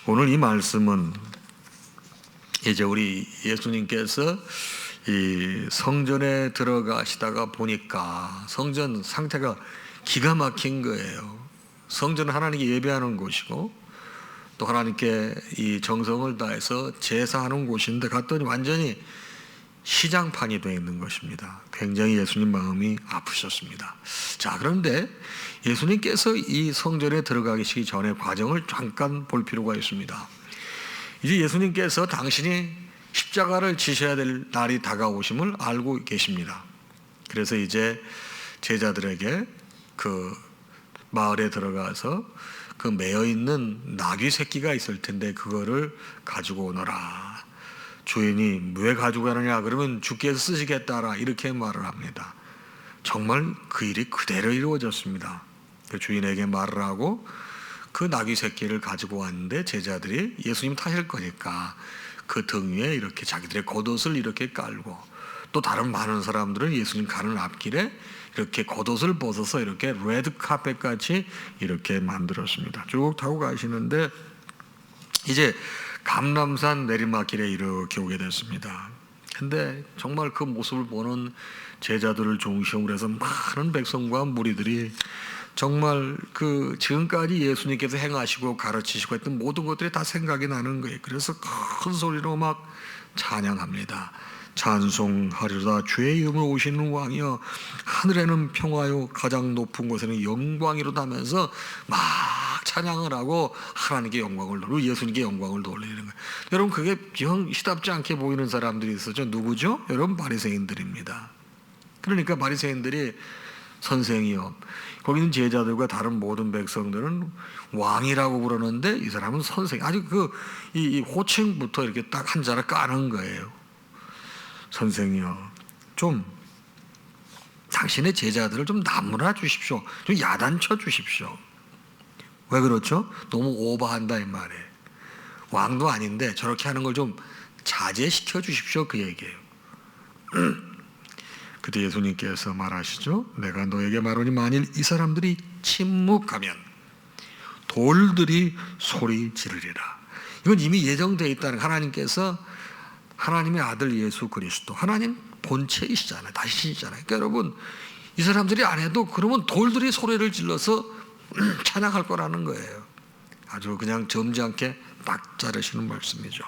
오늘 이 말씀은 이제 우리 예수님께서 이 성전에 들어가시다가 보니까 성전 상태가 기가 막힌 거예요. 성전은 하나님께 예배하는 곳이고 또 하나님께 이 정성을 다해서 제사하는 곳인데 갔더니 완전히 시장판이 되어 있는 것입니다. 굉장히 예수님 마음이 아프셨습니다. 자, 그런데 예수님께서 이 성전에 들어가시기 전에 과정을 잠깐 볼 필요가 있습니다. 이제 예수님께서 당신이 십자가를 지셔야 될 날이 다가오심을 알고 계십니다. 그래서 이제 제자들에게 그 마을에 들어가서 그 매어 있는 나귀 새끼가 있을 텐데 그거를 가지고 오너라. 주인이 왜 가지고 가느냐 그러면 주께서 쓰시겠다라 이렇게 말을 합니다. 정말 그 일이 그대로 이루어졌습니다. 그 주인에게 말을 하고 그 나귀 새끼를 가지고 왔는데 제자들이 예수님 타실 거니까 그 등 위에 이렇게 자기들의 겉옷을 이렇게 깔고 또 다른 많은 사람들은 예수님 가는 앞길에 이렇게 겉옷을 벗어서 이렇게 레드 카펫 같이 이렇게 만들었습니다. 쭉 타고 가시는데 이제 감람산 내리막길에 이렇게 오게 됐습니다. 근데 정말 그 모습을 보는 제자들을 중심으로 해서 많은 백성과 무리들이 정말 그 지금까지 예수님께서 행하시고 가르치시고 했던 모든 것들이 다 생각이 나는 거예요. 그래서 큰 소리로 막 찬양합니다. 찬송하리로다 주의 이름으로 오시는 왕이여 하늘에는 평화요 가장 높은 곳에는 영광이로다 하면서 막 찬양을 하고 하나님께 영광을 돌리고 예수님께 영광을 돌리는 거예요. 여러분 그게 영 시답지 않게 보이는 사람들이 있었죠. 누구죠? 여러분 바리새인들입니다. 그러니까 바리새인들이 선생이요 거기는 제자들과 다른 모든 백성들은 왕이라고 부르는데 이 사람은 선생. 아주 이 호칭부터 이렇게 딱 한 자를 까는 거예요. 선생이요 좀 당신의 제자들을 좀 나무라 주십시오. 좀 야단쳐 주십시오. 왜 그렇죠? 너무 오버한다 이 말이에요. 왕도 아닌데 저렇게 하는 걸 좀 자제시켜 주십시오 그 얘기예요. 그때 예수님께서 말하시죠. 내가 너에게 말하니 만일 이 사람들이 침묵하면 돌들이 소리 지르리라. 이건 이미 예정되어 있다는 하나님께서 하나님의 아들 예수 그리스도 하나님 본체이시잖아요. 다시시잖아요. 그러니까 여러분 이 사람들이 안 해도 그러면 돌들이 소리를 질러서 찬양할 거라는 거예요. 아주 그냥 점잖게 딱 자르시는 말씀이죠.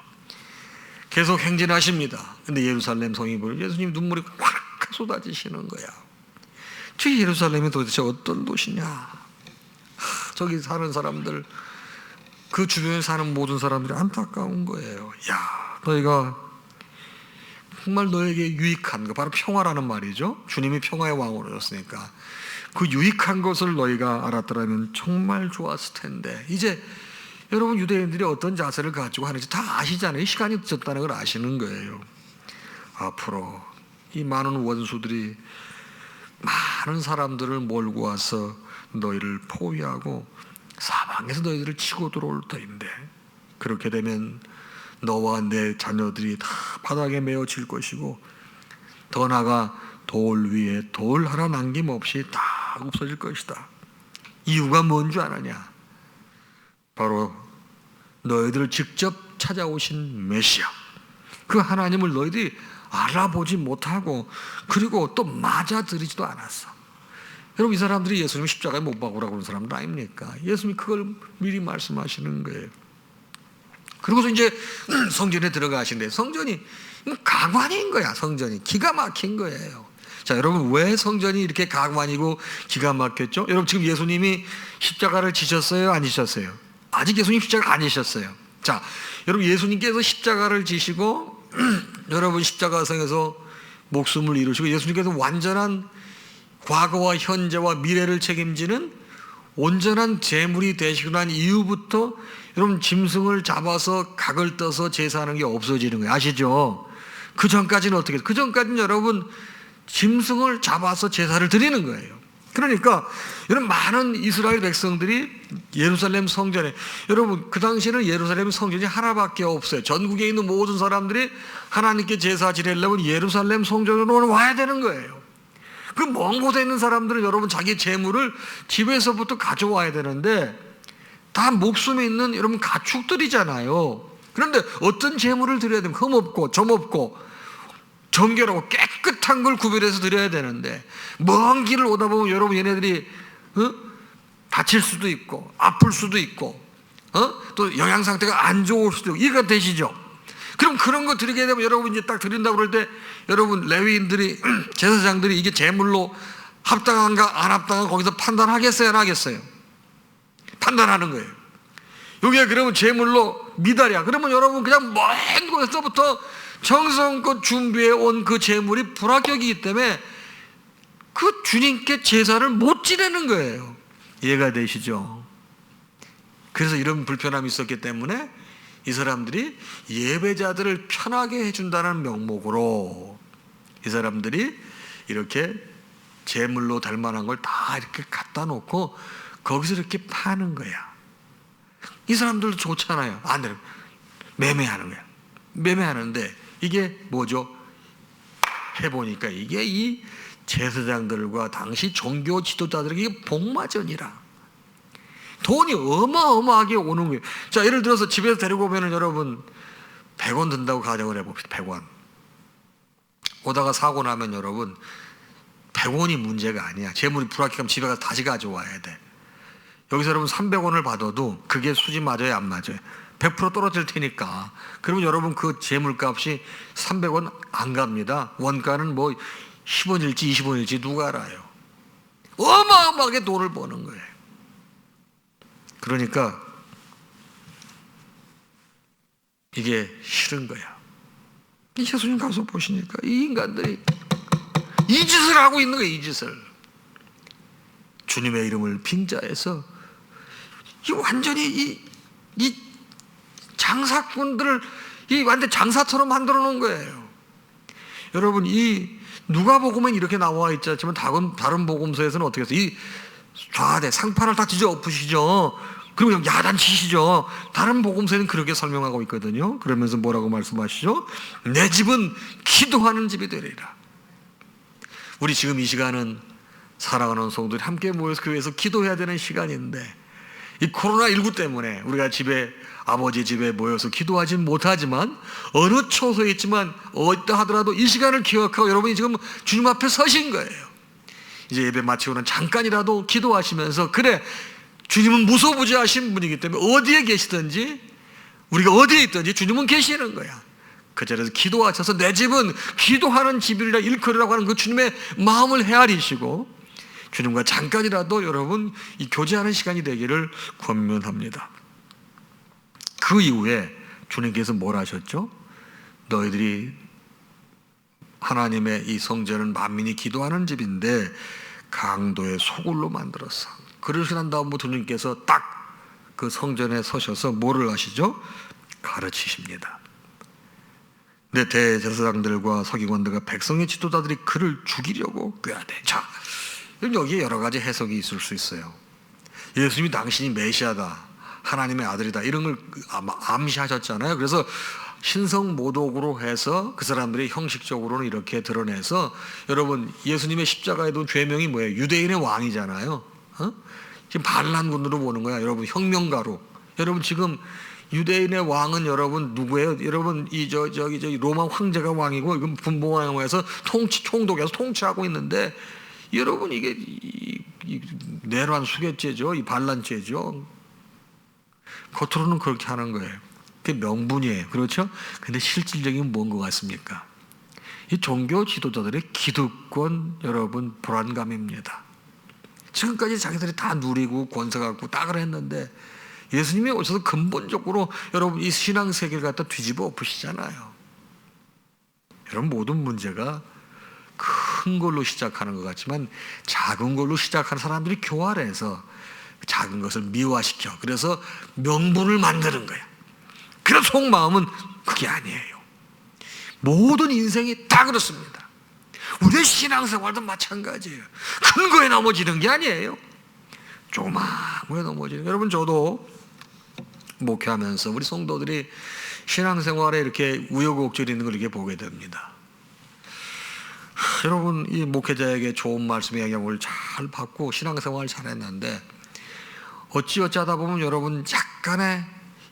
계속 행진하십니다. 근데 예루살렘 성이 보여 예수님 눈물이 확 쏟아지시는 거야. 저 예루살렘이 도대체 어떤 도시냐. 저기 사는 사람들 그 주변에 사는 모든 사람들이 안타까운 거예요. 야, 너희가 정말 너에게 유익한 거 바로 평화라는 말이죠. 주님이 평화의 왕으로 오셨으니까 그 유익한 것을 너희가 알았더라면 정말 좋았을 텐데 이제 여러분 유대인들이 어떤 자세를 가지고 하는지 다 아시잖아요. 시간이 늦었다는 걸 아시는 거예요. 앞으로 이 많은 원수들이 많은 사람들을 몰고 와서 너희를 포위하고 사방에서 너희들을 치고 들어올 터인데 그렇게 되면 너와 내 자녀들이 다 바닥에 메어질 것이고 더 나아가 돌 위에 돌 하나 남김없이 다 없어질 것이다. 이유가 뭔 줄 아느냐? 바로 너희들을 직접 찾아오신 메시아 그 하나님을 너희들이 알아보지 못하고 그리고 또 맞아들이지도 않았어. 여러분 이 사람들이 예수님 십자가에 못 박으라고 그런 사람들 아닙니까? 예수님이 그걸 미리 말씀하시는 거예요. 그리고서 이제 성전에 들어가시는데 성전이 가관인 거야. 성전이 기가 막힌 거예요. 자, 여러분 왜 성전이 이렇게 가관이고 기가 막혔죠? 여러분 지금 예수님이 십자가를 지셨어요? 안 지셨어요? 아직 예수님 십자가 안 지셨어요. 자, 여러분 예수님께서 십자가를 지시고 여러분 십자가상에서 목숨을 이루시고 예수님께서 완전한 과거와 현재와 미래를 책임지는 온전한 제물이 되시고 난 이후부터 여러분 짐승을 잡아서 각을 떠서 제사하는 게 없어지는 거예요. 아시죠? 그 전까지는 어떻게 해요? 그 전까지는 여러분 짐승을 잡아서 제사를 드리는 거예요. 그러니까 여러분 많은 이스라엘 백성들이 예루살렘 성전에 여러분 그 당시에는 예루살렘 성전이 하나밖에 없어요. 전국에 있는 모든 사람들이 하나님께 제사 지내려면 예루살렘 성전으로 와야 되는 거예요. 그 먼 곳에 있는 사람들은 여러분 자기 재물을 집에서부터 가져와야 되는데 다 목숨이 있는 여러분 가축들이잖아요. 그런데 어떤 제물을 드려야 되면 흠없고 점없고 정결하고 깨끗한 걸 구별해서 드려야 되는데 먼 길을 오다 보면 여러분 얘네들이 다칠 수도 있고 아플 수도 있고 또 영양 상태가 안 좋을 수도 있고 이해가 되시죠? 그럼 그런 거 드리게 되면 여러분 이제 딱 드린다고 그럴 때 여러분 레위인들이 제사장들이 이게 제물로 합당한가 안 합당한가 거기서 판단하겠어요 안 하겠어요? 판단하는 거예요. 여기에 그러면 제물로 미달이야. 그러면 여러분 그냥 먼 곳에서부터 정성껏 준비해 온 그 제물이 불합격이기 때문에 그 주님께 제사를 못 지내는 거예요. 이해가 되시죠? 그래서 이런 불편함이 있었기 때문에 이 사람들이 예배자들을 편하게 해준다는 명목으로 이 사람들이 이렇게 제물로 될 만한 걸 다 이렇게 갖다 놓고 거기서 이렇게 파는 거야. 이 사람들도 좋잖아요. 안 돼. 매매하는 거야. 매매하는데 이게 뭐죠? 해보니까 이게 이 제사장들과 당시 종교 지도자들에게 복마전이라. 돈이 어마어마하게 오는 거예요. 자, 예를 들어서 집에서 데리고 오면은 여러분 100원 든다고 가정을 해봅시다. 100원. 오다가 사고 나면 여러분 100원이 문제가 아니야. 재물이 불합격하면 집에 가서 다시 가져와야 돼. 여기서 여러분 300원을 받아도 그게 수지 맞아요 안 맞아요? 100% 떨어질 테니까. 그러면 여러분 그 재물값이 300원 안 갑니다. 원가는 뭐 10원일지 20원일지 누가 알아요? 어마어마하게 돈을 버는 거예요. 그러니까 이게 싫은 거야. 예수님 가서 보시니까 이 인간들이 이 짓을 하고 있는 거예요. 이 짓을. 주님의 이름을 빙자해서 이 완전히 이 장사꾼들을 이 완전 장사처럼 만들어 놓은 거예요. 여러분 이 누가복음은 이렇게 나와 있지 않지만 다른 복음서에서는 어떻게 해서 이 좌대 상판을 다 뒤져 엎으시죠. 그리고 그냥 야단치시죠. 다른 복음서에는 그렇게 설명하고 있거든요. 그러면서 뭐라고 말씀하시죠? 내 집은 기도하는 집이 되리라. 우리 지금 이 시간은 사랑하는 성도들이 함께 모여서 교회에서 기도해야 되는 시간인데 이 코로나19 때문에 우리가 집에 아버지 집에 모여서 기도하지는 못하지만 어느 처소에 있지만 어디다 하더라도 이 시간을 기억하고 여러분이 지금 주님 앞에 서신 거예요. 이제 예배 마치고는 잠깐이라도 기도하시면서 그래 주님은 무소부지하신 분이기 때문에 어디에 계시든지 우리가 어디에 있든지 주님은 계시는 거야. 그 자리에서 기도하셔서 내 집은 기도하는 집이라 일컬으라고 하는 그 주님의 마음을 헤아리시고 주님과 잠깐이라도 여러분 이 교제하는 시간이 되기를 권면합니다. 그 이후에 주님께서 뭘 하셨죠? 너희들이 하나님의 이 성전은 만민이 기도하는 집인데 강도의 소굴로 만들었어. 그러시고 난 다음부터 주님께서 딱 그 성전에 서셔서 뭐를 하시죠? 가르치십니다. 내 대제사장들과 서기관들과 백성의 지도자들이 그를 죽이려고 꾀하되. 자, 여기에 여러 가지 해석이 있을 수 있어요. 예수님이 당신이 메시아다, 하나님의 아들이다 이런 걸 암시하셨잖아요. 그래서 신성모독으로 해서 그 사람들이 형식적으로는 이렇게 드러내서 여러분 예수님의 십자가에 둔 죄명이 뭐예요? 유대인의 왕이잖아요. 지금 반란군으로 보는 거야. 여러분 혁명가로. 여러분 지금 유대인의 왕은 여러분 누구예요? 여러분 저기 로마 황제가 왕이고 이건 분봉왕에서 총독에서 통치하고 있는데 여러분 이게 내란 수괴죄죠. 이 반란죄죠. 겉으로는 그렇게 하는 거예요. 그게 명분이에요. 그렇죠? 근데 실질적인 뭔 것 같습니까? 이 종교 지도자들의 기득권 여러분 불안감입니다. 지금까지 자기들이 다 누리고 권세 갖고 딱을 했는데 예수님이 오셔서 근본적으로 여러분 이 신앙 세계를 갖다 뒤집어 엎으시잖아요. 여러분 모든 문제가 큰 걸로 시작하는 것 같지만 작은 걸로 시작하는 사람들이 교활해서 작은 것을 미화시켜 그래서 명분을 만드는 거야. 그런 속마음은 그게 아니에요. 모든 인생이 다 그렇습니다. 우리의 신앙생활도 마찬가지예요. 큰 거에 넘어지는 게 아니에요. 조그만 거에 넘어지는. 여러분 저도 목회하면서 우리 성도들이 신앙생활에 이렇게 우여곡절이 있는 걸 이렇게 보게 됩니다. 여러분 이 목회자에게 좋은 말씀의 영향을 잘 받고 신앙생활을 잘했는데 어찌하다 보면 여러분 약간의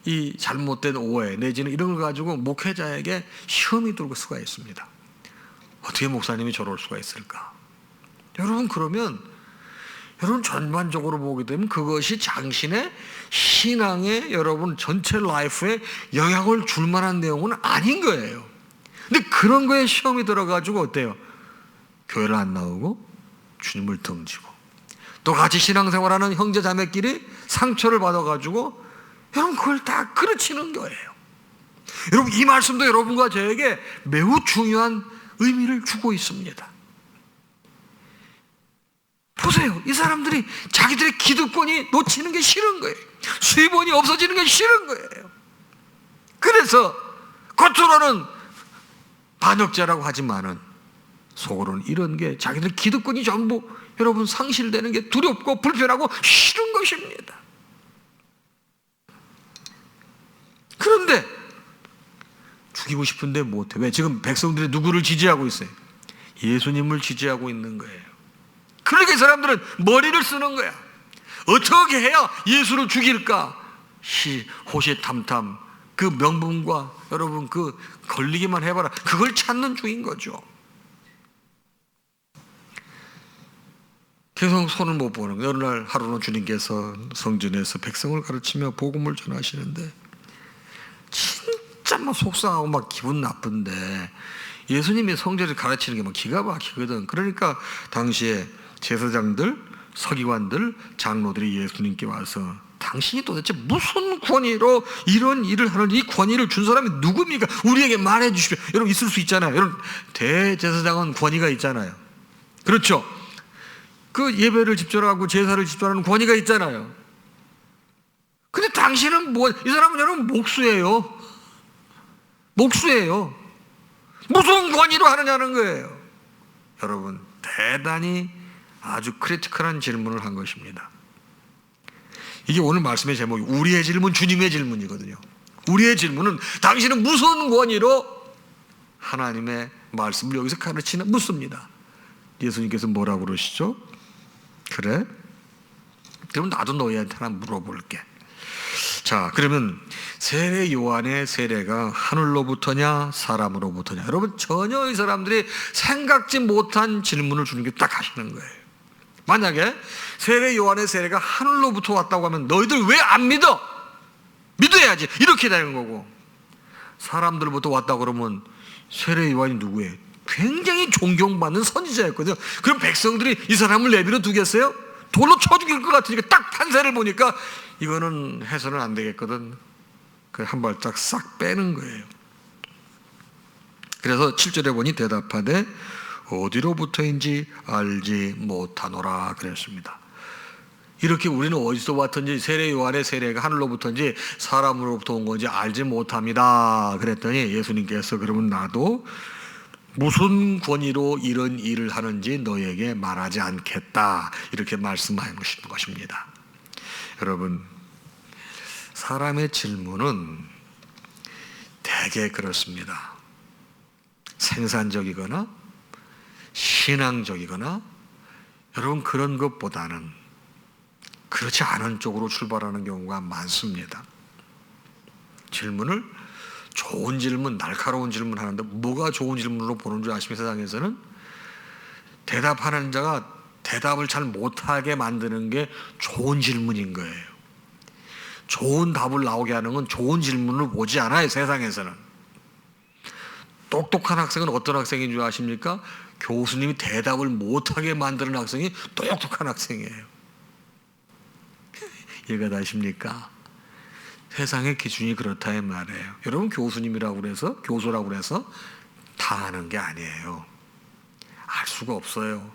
이 잘못된 오해 내지는 이런 걸 가지고 목회자에게 시험이 들고 수가 있습니다. 어떻게 목사님이 저럴 수가 있을까? 여러분 그러면 여러분 전반적으로 보게 되면 그것이 당신의 신앙에 여러분 전체 라이프에 영향을 줄 만한 내용은 아닌 거예요. 근데 그런 거에 시험이 들어가지고 어때요? 교회를 안 나오고 주님을 등지고 또 같이 신앙생활하는 형제 자매끼리 상처를 받아가지고 여러분 그걸 다 그르치는 거예요. 여러분 이 말씀도 여러분과 저에게 매우 중요한 의미를 주고 있습니다. 보세요. 이 사람들이 자기들의 기득권이 놓치는 게 싫은 거예요. 수입원이 없어지는 게 싫은 거예요. 그래서 겉으로는 반역자라고 하지만은 속으로는 이런 게 자기들 기득권이 전부 여러분 상실되는 게 두렵고 불편하고 싫은 것입니다. 그런데 죽이고 싶은데 못해. 왜? 지금 백성들이 누구를 지지하고 있어요? 예수님을 지지하고 있는 거예요. 그러니까 이 사람들은 머리를 쓰는 거야. 어떻게 해야 예수를 죽일까? 호시탐탐 그 명분과 여러분 그 걸리기만 해봐라. 그걸 찾는 중인 거죠. 계속 손을 못 보는 거예요. 어느 날 하루는 주님께서 성전에서 백성을 가르치며 복음을 전하시는데 진짜 막 속상하고 막 기분 나쁜데 예수님이 성전을 가르치는 게 막 기가 막히거든. 그러니까 당시에 제사장들, 서기관들, 장로들이 예수님께 와서 당신이 도대체 무슨 권위로 이런 일을 하는 이 권위를 준 사람이 누굽니까? 우리에게 말해 주십시오. 여러분 있을 수 있잖아요. 여러분 대제사장은 권위가 있잖아요. 그렇죠? 그 예배를 집전하고 제사를 집전하는 권위가 있잖아요. 근데 당신은 뭐, 이 사람은 여러분 목수예요. 목수예요. 무슨 권위로 하느냐는 거예요. 여러분 대단히 아주 크리티컬한 질문을 한 것입니다. 이게 오늘 말씀의 제목이 우리의 질문, 주님의 질문이거든요. 우리의 질문은 당신은 무슨 권위로 하나님의 말씀을 여기서 가르치나 묻습니다. 예수님께서 뭐라고 그러시죠? 그래? 그럼 나도 너희한테 하나 물어볼게. 자, 그러면 세례 요한의 세례가 하늘로부터냐 사람으로부터냐? 여러분 전혀 이 사람들이 생각지 못한 질문을 주는 게 딱 하시는 거예요. 만약에 세례 요한의 세례가 하늘로부터 왔다고 하면 너희들 왜 안 믿어? 믿어야지. 이렇게 되는 거고, 사람들부터 왔다고 그러면 세례 요한이 누구예요? 굉장히 존경받는 선지자였거든요. 그럼 백성들이 이 사람을 내버려 두겠어요? 돌로 쳐 죽일 것 같으니까 딱 판세를 보니까 이거는 해서는 안 되겠거든. 그 한 발짝 싹 빼는 거예요. 그래서 7절에 보니 대답하되 어디로부터인지 알지 못하노라 그랬습니다. 이렇게 우리는 어디서 왔든지 세례 요한의 세례가 하늘로부터인지 사람으로부터 온 건지 알지 못합니다 그랬더니 예수님께서 그러면 나도 무슨 권위로 이런 일을 하는지 너에게 말하지 않겠다 이렇게 말씀하신 것입니다. 여러분 사람의 질문은 대개 그렇습니다. 생산적이거나 신앙적이거나 여러분 그런 것보다는 그렇지 않은 쪽으로 출발하는 경우가 많습니다. 질문을 좋은 질문, 날카로운 질문 하는데 뭐가 좋은 질문으로 보는 줄 아십니까? 세상에서는 대답하는 자가 대답을 잘 못하게 만드는 게 좋은 질문인 거예요. 좋은 답을 나오게 하는 건 좋은 질문을 보지 않아요. 세상에서는. 똑똑한 학생은 어떤 학생인 줄 아십니까? 교수님이 대답을 못하게 만드는 학생이 똑똑한 학생이에요. 이해가 되십니까? 세상의 기준이 그렇다 이 말이에요. 여러분 교수님이라고 그래서 교수라고 그래서 다 아는 게 아니에요. 알 수가 없어요.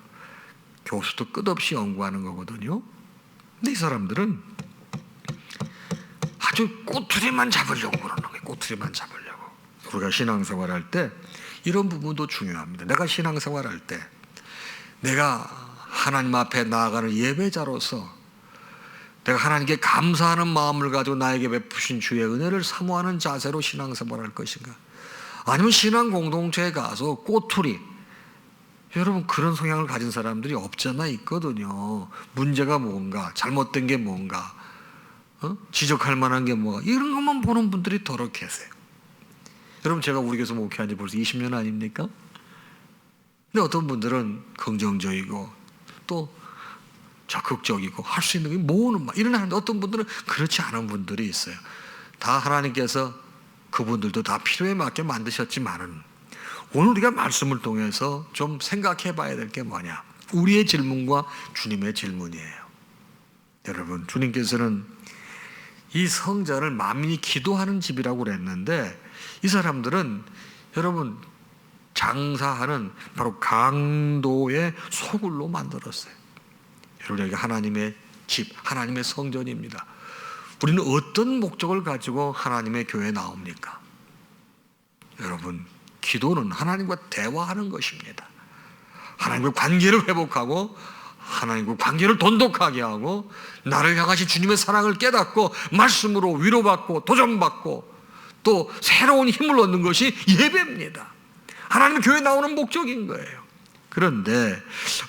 교수도 끝없이 연구하는 거거든요. 근데 이 사람들은 아주 꼬투리만 잡으려고 그러는 거예요. 꼬투리만 잡으려고. 우리가 신앙생활할 때 이런 부분도 중요합니다. 내가 신앙생활할 때 내가 하나님 앞에 나아가는 예배자로서 내가 하나님께 감사하는 마음을 가지고 나에게 베푸신 주의 은혜를 사모하는 자세로 신앙생활할 것인가? 아니면 신앙 공동체에 가서 꼬투리, 여러분 그런 성향을 가진 사람들이 없잖아 있거든요. 문제가 뭔가, 잘못된 게 뭔가, 지적할 만한 게 뭐가, 이런 것만 보는 분들이 더러 계세요. 여러분, 제가 우리 교회에서 목회한 지 벌써 20년 아닙니까? 근데 어떤 분들은 긍정적이고 또 적극적이고 할 수 있는 게 모으는 막 이런 하는데, 어떤 분들은 그렇지 않은 분들이 있어요. 다 하나님께서 그분들도 다 필요에 맞게 만드셨지만은, 오늘 우리가 말씀을 통해서 좀 생각해 봐야 될 게 뭐냐, 우리의 질문과 주님의 질문이에요. 여러분, 주님께서는 이 성전을 만민이 기도하는 집이라고 그랬는데, 이 사람들은 여러분 장사하는 바로 강도의 소굴로 만들었어요. 여러분, 여기 하나님의 집, 하나님의 성전입니다. 우리는 어떤 목적을 가지고 하나님의 교회에 나옵니까? 여러분, 기도는 하나님과 대화하는 것입니다. 하나님과 관계를 회복하고 하나님과 관계를 돈독하게 하고 나를 향하신 주님의 사랑을 깨닫고 말씀으로 위로받고 도전받고 또 새로운 힘을 얻는 것이 예배입니다. 하나님의 교회에 나오는 목적인 거예요. 그런데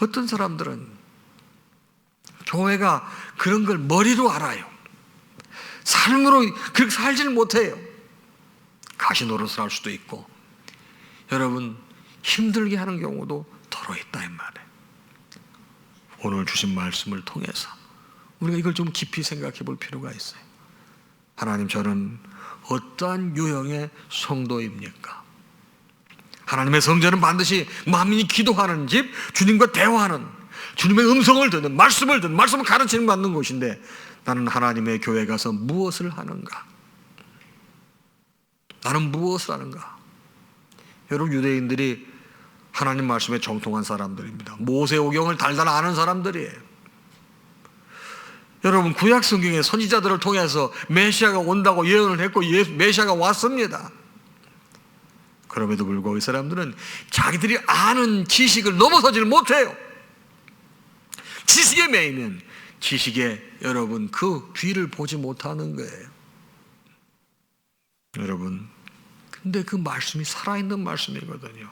어떤 사람들은 교회가 그런 걸 머리로 알아요. 삶으로 그렇게 살지를 못해요. 가시노릇을 할 수도 있고, 여러분 힘들게 하는 경우도 더러 있다 이 말이에요. 오늘 주신 말씀을 통해서 우리가 이걸 좀 깊이 생각해 볼 필요가 있어요. 하나님, 저는 어떠한 유형의 성도입니까? 하나님의 성전은 반드시 만민이 기도하는 집, 주님과 대화하는, 주님의 음성을 듣는, 말씀을 듣는, 말씀을 가르치는 받는 곳인데, 나는 하나님의 교회에 가서 무엇을 하는가? 나는 무엇을 하는가? 여러분, 유대인들이 하나님 말씀에 정통한 사람들입니다. 모세오경을 달달 아는 사람들이에요. 여러분, 구약 성경의 선지자들을 통해서 메시아가 온다고 예언을 했고 메시아가 왔습니다. 그럼에도 불구하고 이 사람들은 자기들이 아는 지식을 넘어서지를 못해요. 지식에 매이면 지식에 여러분 그 뒤를 보지 못하는 거예요. 여러분, 근데 그 말씀이 살아있는 말씀이거든요.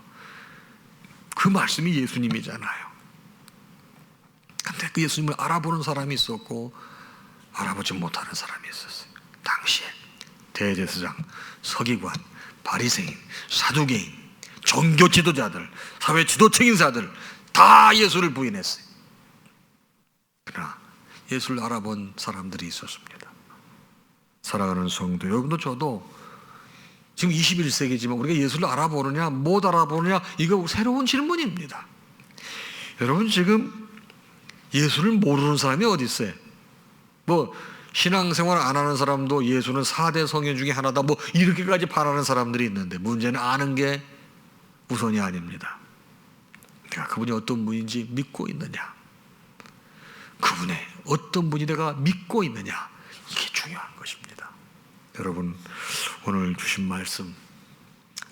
그 말씀이 예수님이잖아요. 근데 그 예수님을 알아보는 사람이 있었고 알아보지 못하는 사람이 있었어요. 당시에 대제사장, 서기관, 바리새인, 사두개인, 종교 지도자들, 사회 지도층 인사들 다 예수를 부인했어요. 그러나 예수를 알아본 사람들이 있었습니다. 사랑하는 성도 여러분도 저도 지금 21세기지만 우리가 예수를 알아보느냐 못 알아보느냐, 이거 새로운 질문입니다. 여러분, 지금 예수를 모르는 사람이 어디 있어요? 뭐 신앙생활 안 하는 사람도 예수는 4대 성인 중에 하나다, 뭐 이렇게까지 바라는 사람들이 있는데, 문제는 아는 게 우선이 아닙니다. 내가 그분이 어떤 분인지 믿고 있느냐, 그분의 어떤 분이 내가 믿고 있느냐, 이게 중요한 것입니다. 여러분, 오늘 주신 말씀,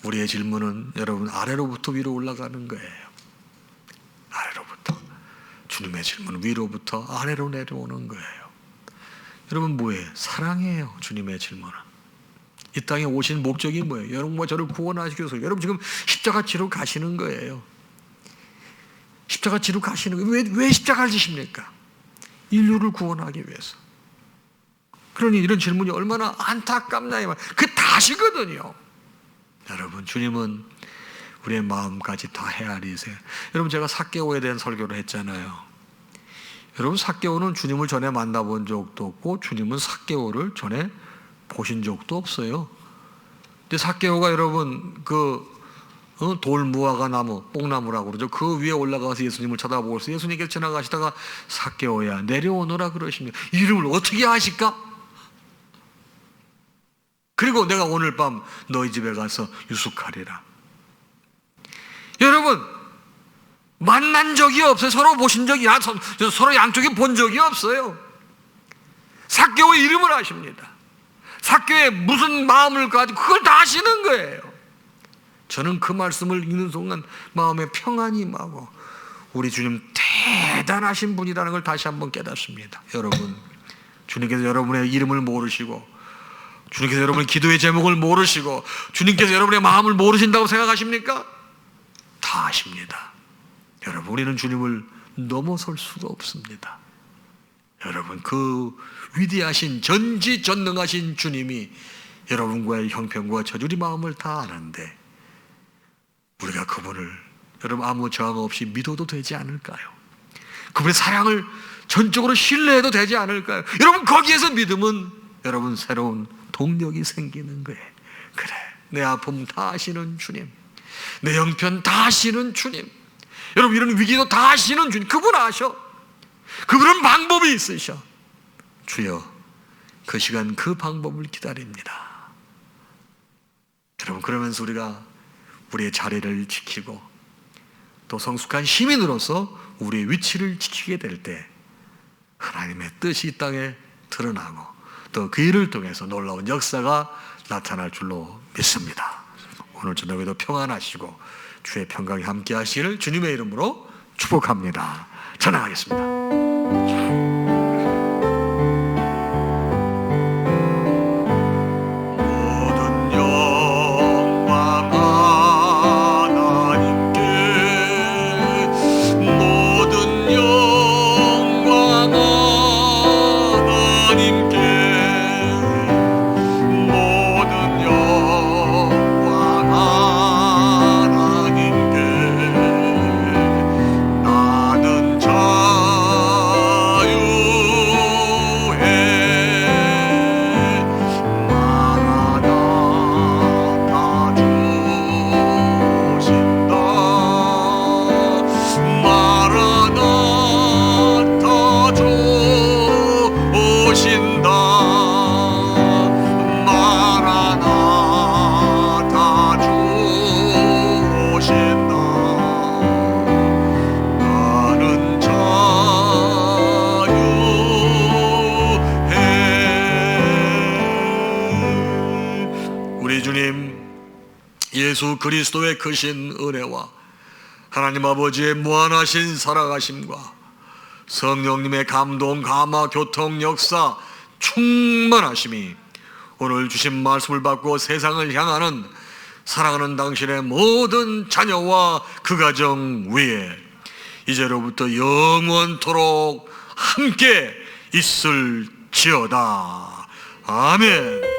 우리의 질문은 여러분 아래로부터 위로 올라가는 거예요. 아래로부터. 주님의 질문은 위로부터 아래로 내려오는 거예요. 여러분, 뭐예요? 사랑이에요. 주님의 질문은. 이 땅에 오신 목적이 뭐예요? 여러분과 저를 구원하시기 위해서. 여러분 지금 십자가 지러 가시는 거예요. 십자가 지러 가시는 거예요. 왜 십자가를 지십니까? 인류를 구원하기 위해서. 그러니 이런 질문이 얼마나 안타깝나, 이 말. 그 다시거든요. 여러분, 주님은 우리의 마음까지 다 헤아리세요. 여러분, 제가 삭개오에 대한 설교를 했잖아요. 여러분, 삭개오는 주님을 전에 만나본 적도 없고 주님은 삭개오를 전에 보신 적도 없어요. 근데 삭개오가 여러분 돌무화과 나무, 뽕나무라고 그러죠. 그 위에 올라가서 예수님을 쳐다보고 있어요. 예수님께서 지나가시다가 삭개오야 내려오너라 그러십니다. 이름을 어떻게 아실까? 그리고 내가 오늘 밤 너희 집에 가서 유숙하리라. 여러분, 만난 적이 없어요. 서로 보신 적이, 서로 양쪽에 본 적이 없어요. 삭개오의 이름을 아십니다. 삭개오의 무슨 마음을 가지고 그걸 다 아시는 거예요. 저는 그 말씀을 읽는 순간 마음에 평안이 임하고 우리 주님 대단하신 분이라는 걸 다시 한번 깨닫습니다. 여러분, 주님께서 여러분의 이름을 모르시고, 주님께서 여러분의 기도의 제목을 모르시고, 주님께서 여러분의 마음을 모르신다고 생각하십니까? 다 아십니다. 여러분, 우리는 주님을 넘어설 수가 없습니다. 여러분, 그 위대하신 전지전능하신 주님이 여러분과의 형편과 저주리 마음을 다 아는데 우리가 그분을 여러분 아무 저항 없이 믿어도 되지 않을까요? 그분의 사랑을 전적으로 신뢰해도 되지 않을까요? 여러분, 거기에서 믿음은 여러분 새로운 동력이 생기는 거예요. 그래, 내 아픔 다 아시는 주님, 내 형편 다 아시는 주님, 여러분 이런 위기도 다 아시는 주님, 그분 아셔. 그분은 방법이 있으셔. 주여, 그 시간 그 방법을 기다립니다. 여러분, 그러면서 우리가 우리의 자리를 지키고 또 성숙한 시민으로서 우리의 위치를 지키게 될 때 하나님의 뜻이 이 땅에 드러나고 또 그 일을 통해서 놀라운 역사가 나타날 줄로 믿습니다. 오늘 저녁에도 평안하시고 주의 평강이 함께 하시기를 주님의 이름으로 축복합니다. 전화하겠습니다. 예수 그리스도의 크신 은혜와 하나님 아버지의 무한하신 살아가심과 성령님의 감동, 감화, 교통, 역사, 충만하심이 오늘 주신 말씀을 받고 세상을 향하는 사랑하는 당신의 모든 자녀와 그 가정 위에 이제로부터 영원토록 함께 있을지어다. 아멘.